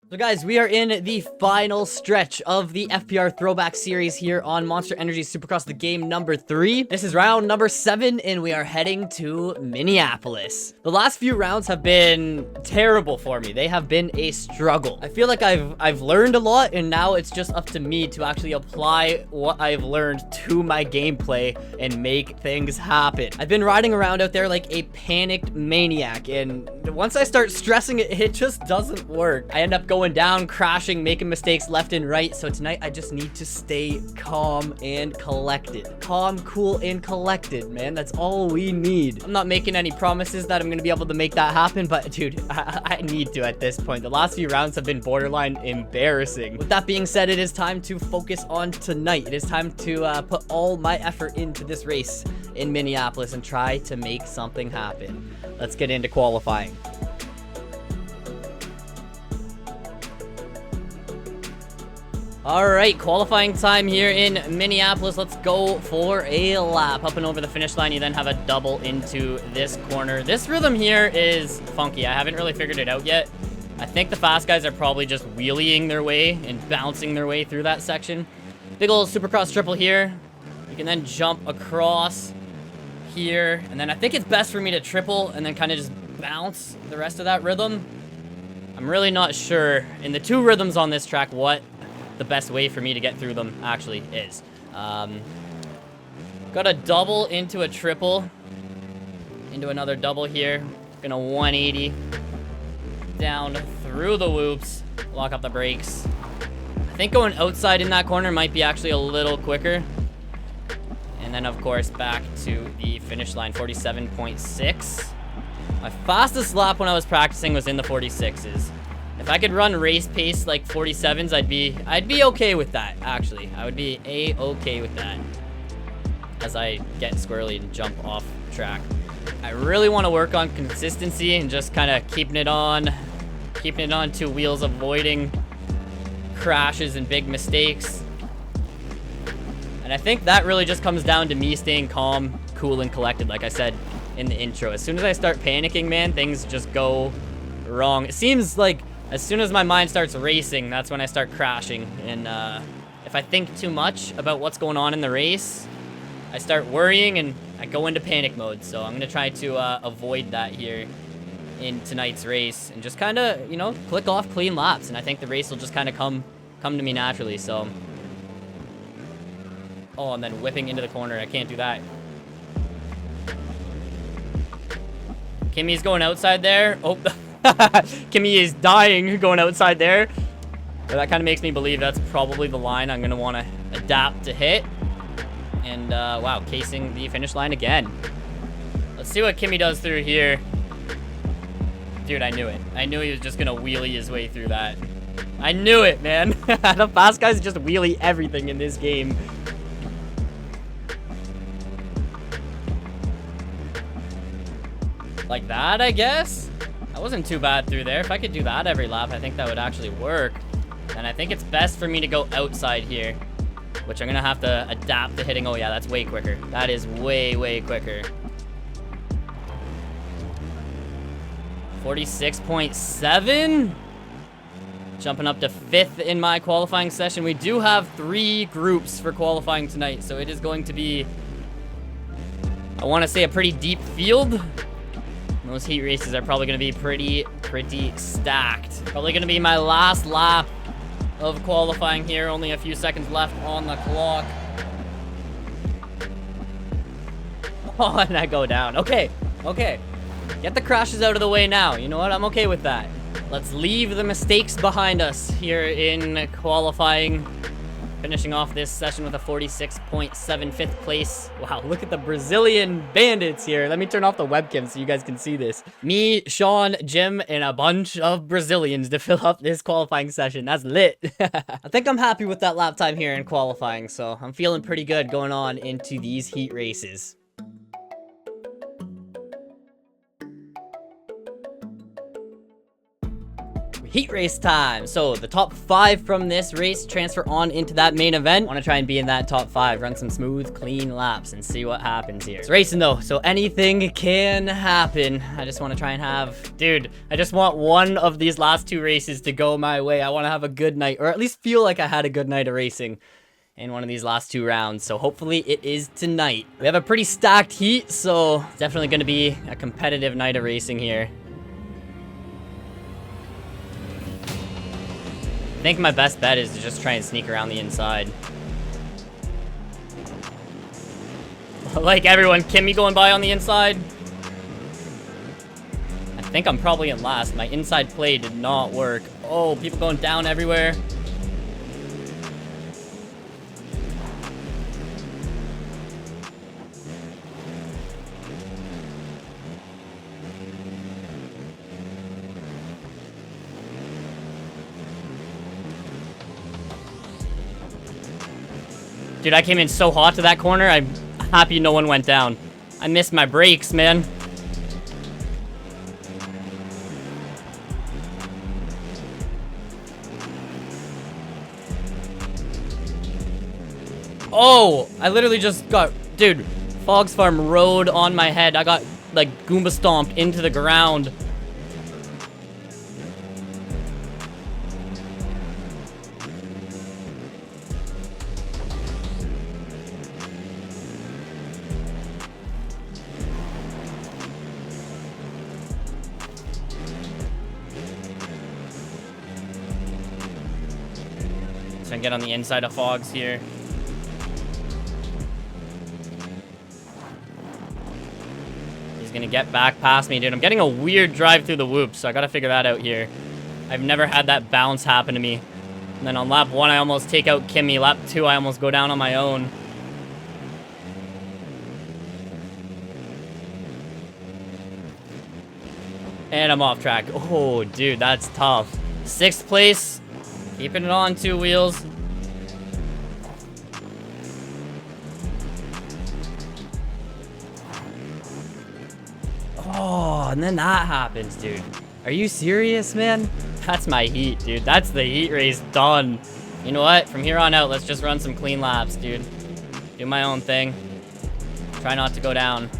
So guys, we are in the final stretch of the FPR Throwback series here on Monster Energy Supercross, the game number 3. This is round number 7, and we are heading to Minneapolis. The last few rounds have been terrible for me. They have been a struggle. I feel like I've learned a lot, and now it's just up to me to actually apply what I've learned to my gameplay and make things happen. I've been riding around out there like a panicked maniac, and once I start stressing it, it just doesn't work. I end up going down, crashing, making mistakes left and right. So tonight I just need to stay calm and collected. Calm, cool, and collected, man. That's all we need. I'm not making any promises that I'm gonna be able to make that happen, but dude, I need to at this point. The last few rounds have been borderline embarrassing. With that being said, it is time to focus on tonight. It is time to put all my effort into this race in Minneapolis and try to make something happen. Let's get into qualifying. All right, qualifying time here in Minneapolis. Let's go for a lap. Up and over the finish line, you then have a double into this corner. This rhythm here is funky. I haven't really figured it out yet. I think the fast guys are probably just wheeling their way and bouncing their way through that section. Big old Supercross triple here. You can then jump across here, and then I think it's best for me to triple and then kind of just bounce the rest of that rhythm. I'm really not sure in the two rhythms on this track what the best way for me to get through them actually is. Got a double into a triple, into another double here. Gonna 180 down through the whoops, lock up the brakes. I think going outside in that corner might be actually a little quicker. And then of course back to the finish line, 47.6. My fastest lap when I was practicing was in the 46s. If I could run race pace like 47s, I'd be okay with that, actually. I would be a-okay with that as I get squirrely and jump off track. I really want to work on consistency and just kind of keeping it on two wheels, avoiding crashes and big mistakes. And I think that really just comes down to me staying calm, cool, and collected, like I said in the intro. As soon as I start panicking, man, things just go wrong. It seems like as soon as my mind starts racing, that's when I start crashing. And if I think too much about what's going on in the race, I start worrying and I go into panic mode. So I'm going to try to avoid that here in tonight's race and just kind of, you know, click off clean laps. And I think the race will just kind of come to me naturally. So, oh, and then whipping into the corner. I can't do that. Kimmy's going outside there. Oh, Kimmy is dying going outside there. But that kind of makes me believe that's probably the line I'm going to want to adapt to hit. And, wow, casing the finish line again. Let's see what Kimmy does through here. Dude, I knew it. I knew he was just going to wheelie his way through that. I knew it, man. The fast guys just wheelie everything in this game. Like that, I guess? That wasn't too bad through there. If I could do that every lap, I think that would actually work. And I think it's best for me to go outside here, which I'm going to have to adapt to hitting. Oh, yeah, that's way quicker. That is way, way quicker. 46.7. Jumping up to 5th in my qualifying session. We do have 3 groups for qualifying tonight, so it is going to be, I want to say, a pretty deep field. Those heat races are probably going to be pretty stacked. Probably going to be my last lap of qualifying here. Only a few seconds left on the clock. Oh, and I go down. Okay. Get the crashes out of the way now. You know what? I'm okay with that. Let's leave the mistakes behind us here in qualifying. Finishing off this session with a 46.75th place. Wow, look at the Brazilian bandits here. Let me turn off the webcam so you guys can see this. Me, Sean, Jim, and a bunch of Brazilians to fill up this qualifying session. That's lit. I think I'm happy with that lap time here in qualifying, so I'm feeling pretty good going on into these heat races. heat race time. So the top 5 from this race transfer on into that main event. Want to try and be in that top 5, run some smooth, clean laps and see what happens here. It's racing though, so anything can happen. I just want to try and have, dude, I just want one of these last 2 races to go my way. I want to have a good night, or at least feel like I had a good night of racing in one of these last 2 rounds. So hopefully it is tonight. We have a pretty stacked heat, so it's definitely going to be a competitive night of racing here. I think my best bet is to just try and sneak around the inside. Like everyone, Kimmy going by on the inside. I think I'm probably in last. My inside play did not work. Oh, people going down everywhere. Dude, I came in so hot to that corner. I'm happy no one went down. I missed my brakes, man. Oh, I literally just got, dude, Fogs Farm rode on my head. I got like Goomba stomped into the ground. So I can get on the inside of Fogs here. He's gonna get back past me, dude. I'm getting a weird drive through the whoops, so I gotta figure that out here. I've never had that bounce happen to me. And then on lap 1, I almost take out Kimmy. Lap 2, I almost go down on my own. And I'm off track. Oh, dude, that's tough. 6th place. Keeping it on 2 wheels. Oh, and then that happens, dude. Are you serious, man? That's my heat, dude. That's the heat race done. You know what? From here on out, let's just run some clean laps, dude. Do my own thing. Try not to go down.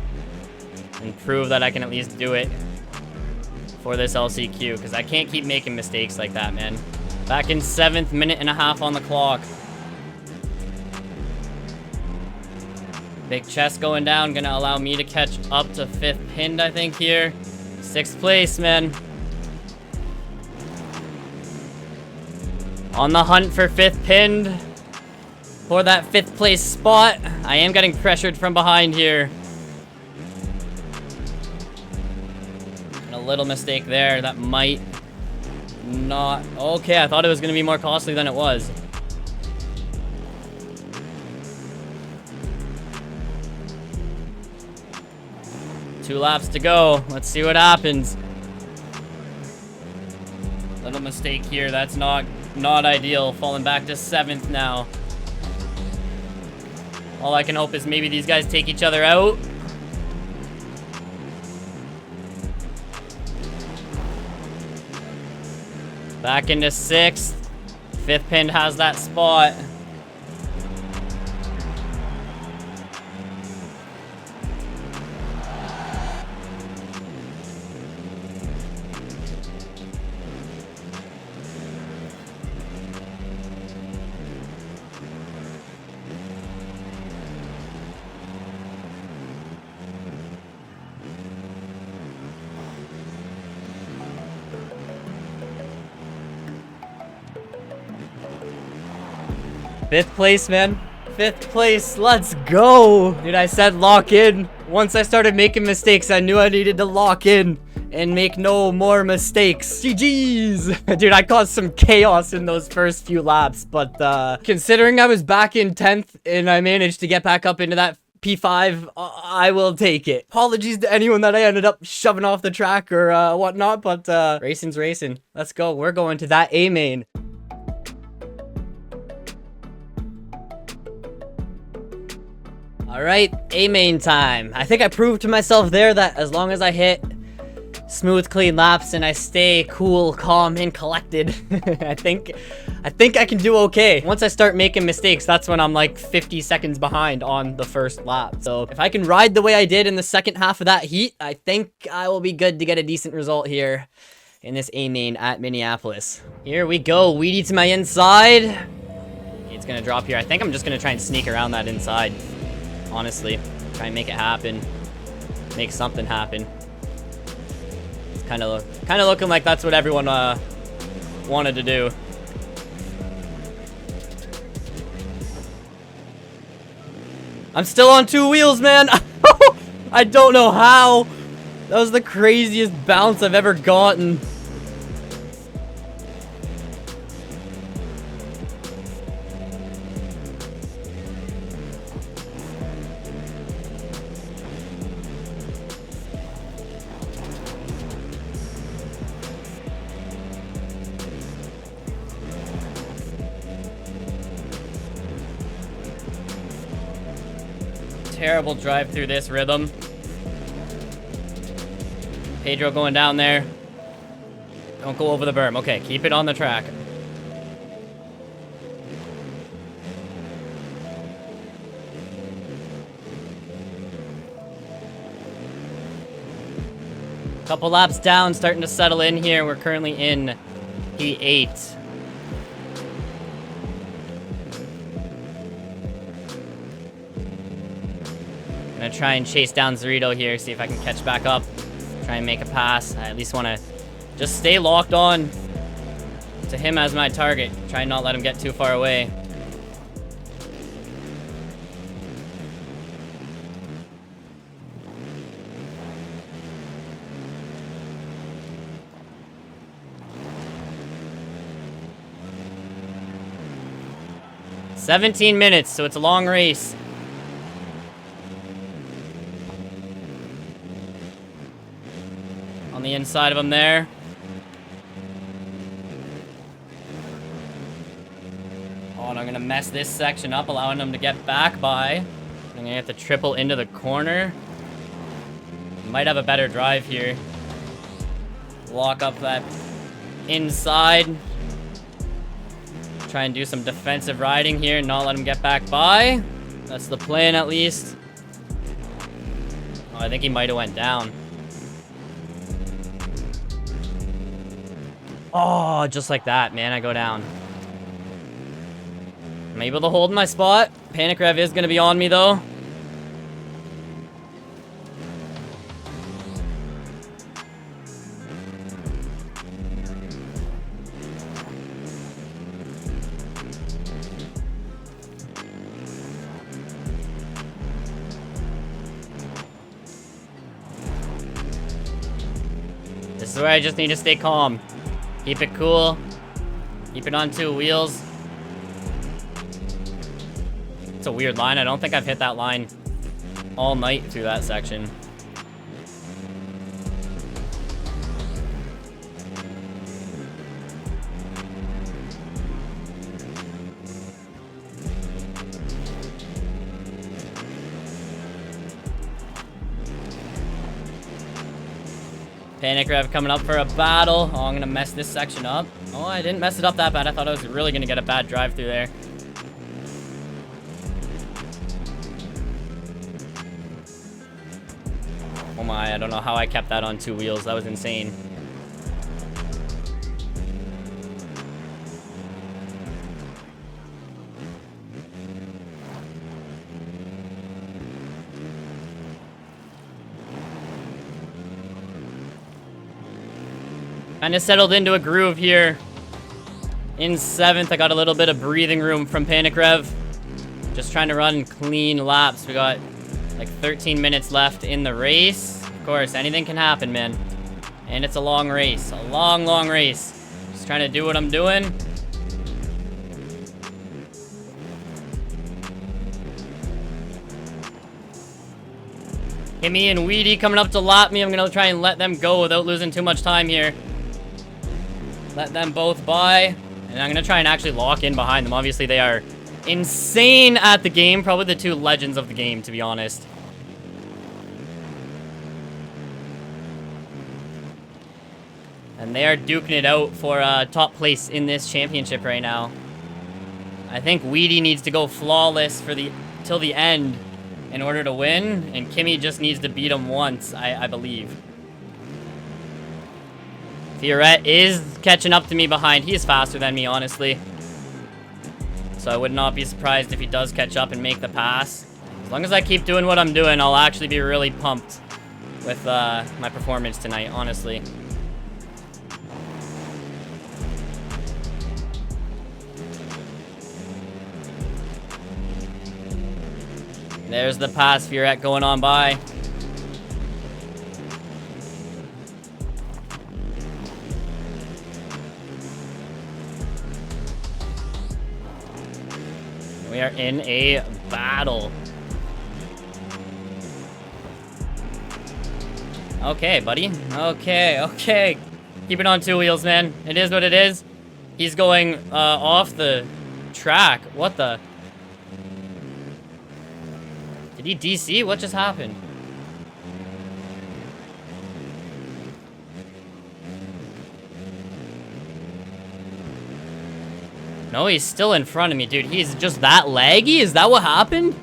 And prove that I can at least do it for this LCQ, because I can't keep making mistakes like that, man. Back in 7th, minute and a half on the clock. Big chest going down, gonna allow me to catch up to 5th pinned, I think, here. 6th place, man. On the hunt for 5th pinned. For that 5th place spot. I am getting pressured from behind here. And a little mistake there. That might not... Okay, I thought it was gonna be more costly than it was. Two laps to go. Let's see what happens. Little mistake here. That's not ideal. Falling back to 7th now. All I can hope is maybe these guys take each other out. Back into 6th. 5th pinned has that spot. Fifth place, man. 5th place. Let's go. Dude, I said lock in. Once I started making mistakes, I knew I needed to lock in and make no more mistakes. GG's. Dude, I caused some chaos in those first few laps, but considering I was back in 10th and I managed to get back up into that P5, I will take it. Apologies to anyone that I ended up shoving off the track or whatnot, but racing's racing. Let's go. We're going to that A main. All right, A main time. I think I proved to myself there that as long as I hit smooth, clean laps and I stay cool, calm, and collected, I think I can do okay. Once I start making mistakes, that's when I'm like 50 seconds behind on the first lap. So if I can ride the way I did in the second half of that heat, I think I will be good to get a decent result here in this A main at Minneapolis. Here we go, Wheaty to my inside. It's gonna drop here. I think I'm just gonna try and sneak around that inside. Honestly, try and make it happen. Make something happen. It's kind of looking like that's what everyone wanted to do. I'm still on 2 wheels, man. I don't know how. That was the craziest bounce I've ever gotten. Terrible drive through this rhythm. Pedro going down there. Don't go over the berm. Okay, keep it on the track. Couple laps down, starting to settle in here. We're currently in P8. Gonna try and chase down Zorito here, see if I can catch back up. Try and make a pass. I at least want to just stay locked on to him as my target. Try and not let him get too far away. "17 minutes, so it's a long race." On the inside of him there. Oh, and I'm gonna mess this section up, allowing him to get back by. I'm gonna have to triple into the corner. Might have a better drive here. Lock up that inside. Try and do some defensive riding here and not let him get back by. That's the plan, at least. Oh, I think he might have went down. Oh, just like that, man, I go down. I'm able to hold my spot. Panic Rev is going to be on me, though. This is where I just need to stay calm. Keep it cool. Keep it on 2 wheels. It's a weird line. I don't think I've hit that line all night through that section. Panic Rev coming up for a battle. Oh, I'm gonna mess this section up. Oh, I didn't mess it up that bad. I thought I was really gonna get a bad drive through there. Oh my, I don't know how I kept that on 2 wheels. That was insane. Kind of settled into a groove here. In 7th, I got a little bit of breathing room from Panic Rev. Just trying to run clean laps. We got like 13 minutes left in the race. Of course, anything can happen, man. And it's a long race. A long, long race. Just trying to do what I'm doing. Kimmy and Wheaty coming up to lap me. I'm going to try and let them go without losing too much time here. Let them both by. And I'm going to try and actually lock in behind them. Obviously, they are insane at the game. Probably the 2 legends of the game, to be honest. And they are duking it out for top place in this championship right now. I think Wheaty needs to go flawless for till the end in order to win, and Kimmy just needs to beat him once, I believe. Fiorette is catching up to me behind. He is faster than me, honestly. So I would not be surprised if he does catch up and make the pass. As long as I keep doing what I'm doing, I'll actually be really pumped with my performance tonight, honestly. There's the pass, Fiorette going on by. We are in a battle. Okay, buddy. Okay. Keep it on 2 wheels, man. It is what it is. He's going off the track. What the? Did he DC? What just happened? No, he's still in front of me, dude. He's just that laggy? Is that what happened?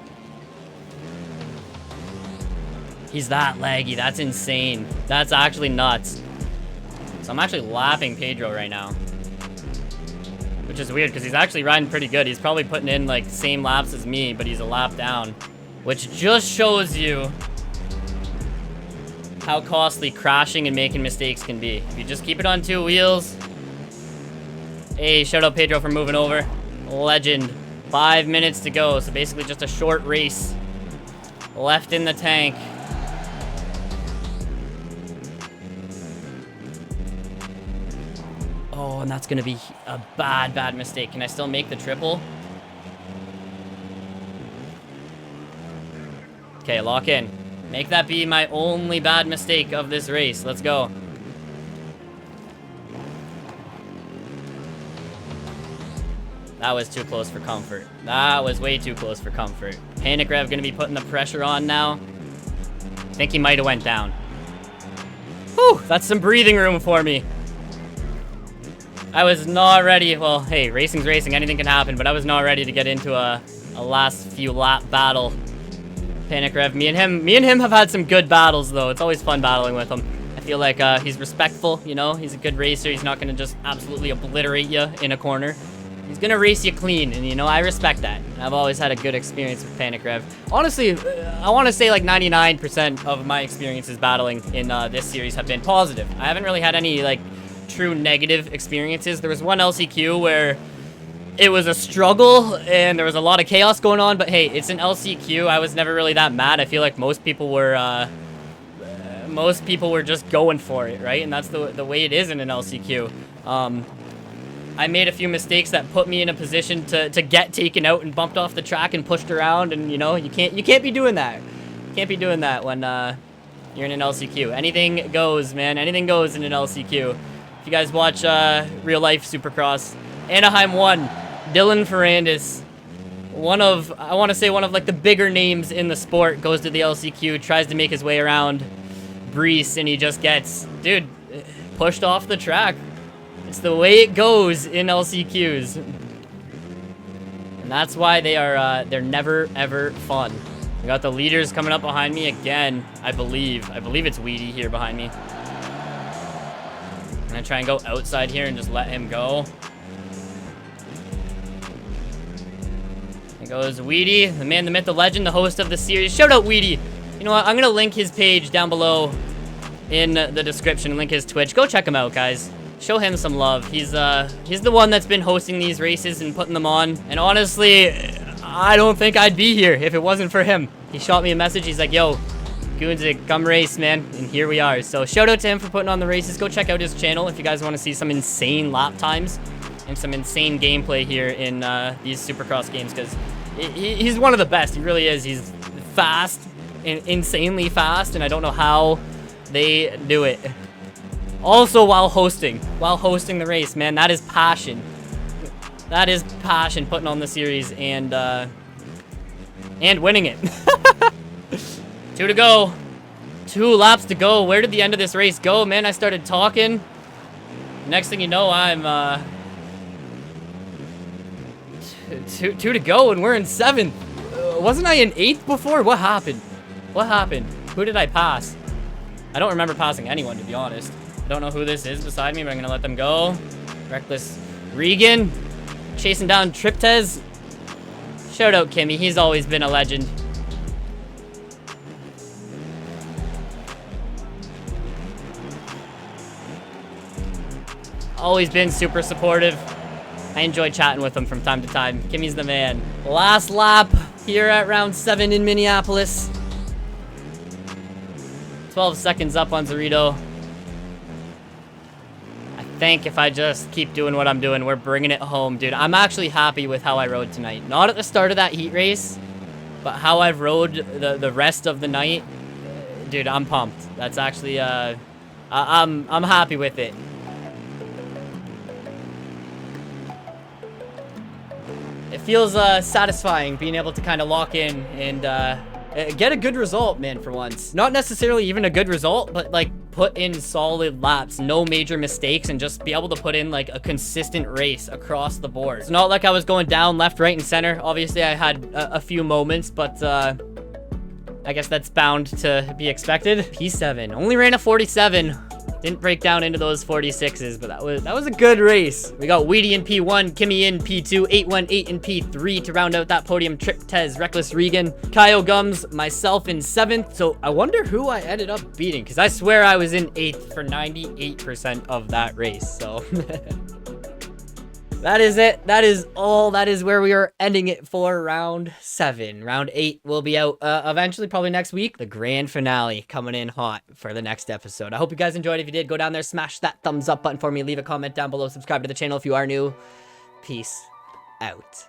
He's that laggy. That's insane. That's actually nuts. So I'm actually lapping Pedro right now. Which is weird, because he's actually riding pretty good. He's probably putting in, like, same laps as me, but he's a lap down. Which just shows you how costly crashing and making mistakes can be. If you just keep it on 2 wheels. Hey, shout out Pedro for moving over. Legend. 5 minutes to go, so basically just a short race left in the tank. Oh, and that's gonna be a bad mistake. Can I still make the triple? Okay, lock in. Make that be my only bad mistake of this race. Let's go. That was too close for comfort. That was way too close for comfort. Panic Rev gonna be putting the pressure on now. I think he might have went down. Whew, that's some breathing room for me. I was not ready. Well, hey, racing's racing. Anything can happen, but I was not ready to get into a last few lap battle. Panic Rev. Me and him have had some good battles, though. It's always fun battling with him. I feel like he's respectful, you know? He's a good racer. He's not going to just absolutely obliterate you in a corner. He's going to race you clean, and, you know, I respect that. I've always had a good experience with Panic Rev. Honestly, I want to say like 99% of my experiences battling in this series have been positive. I haven't really had any, like, true negative experiences. There was one LCQ where it was a struggle and there was a lot of chaos going on, but hey, it's an LCQ. I was never really that mad. I feel like most people were just going for it, right? And that's the way it is in an LCQ. I made a few mistakes that put me in a position to get taken out and bumped off the track and pushed around, and you know, you can't be doing that. You can't be doing that when you're in an LCQ. Anything goes, man. Anything goes in an LCQ. If you guys watch real life Supercross, Anaheim won. Dylan Ferrandis, I want to say one of like the bigger names in the sport, goes to the LCQ, tries to make his way around Brees, and he just gets, dude, pushed off the track. It's the way it goes in LCQs. And that's why they're never ever fun. We got the leaders coming up behind me again, I believe. I believe it's Wheaty here behind me. I'm gonna try and go outside here and just let him go. There goes Wheaty, the man, the myth, the legend, the host of the series. Shout out Wheaty. You know what? I'm gonna link his page down below in the description. Link his Twitch. Go check him out, guys. Show him some love. He's the one that's been hosting these races and putting them on. And honestly, I don't think I'd be here if it wasn't for him. He shot me a message. He's like, yo, Goonzik, come race, man. And here we are. So shout out to him for putting on the races. Go check out his channel if you guys want to see some insane lap times and some insane gameplay here in these Supercross games, because he's one of the best. He really is. He's fast, insanely fast, and I don't know how they do it. Also while hosting the race, man. That is passion. That is passion, putting on the series and winning it. 2 to go. 2 laps to go. Where did the end of this race go, man? I started talking, Next thing you know, I'm, two to go, and we're in 7th. Wasn't I in 8th before? What happened? What happened? Who did I pass? I don't remember passing anyone, to be honest. I don't know who this is beside me, but I'm gonna let them go. Reckless Regan. Chasing down Triptez. Shout out Kimmy, he's always been a legend. Always been super supportive. I enjoy chatting with him from time to time. Kimmy's the man. Last lap here at round 7 in Minneapolis. 12 seconds up on Zorito. I think if I just keep doing what I'm doing, we're bringing it home, dude. I'm actually happy with how I rode tonight. Not at the start of that heat race, but how I've rode the rest of the night. Dude, I'm pumped. That's actually, I'm happy with it. It feels satisfying being able to kind of lock in and get a good result, man, for once. Not necessarily even a good result, but like put in solid laps, no major mistakes, and just be able to put in like a consistent race across the board. It's not like I was going down left, right, and center. Obviously, I had a few moments, but I guess that's bound to be expected. P7 only ran a 47. Didn't break down into those 46s, but that was a good race. We got Wheaty in P1, Kimmy in P2, 818 in P3 to round out that podium. Triptez, Reckless Regan, Kyle Gums, myself in 7th. So I wonder who I ended up beating, because I swear I was in 8th for 98% of that race. So that is it. That is all. That is where we are ending it for round 7. Round 8 will be out eventually, probably next week. The grand finale coming in hot for the next episode. I hope you guys enjoyed. If you did, go down there, smash that thumbs up button for me. Leave a comment down below. Subscribe to the channel if you are new. Peace out.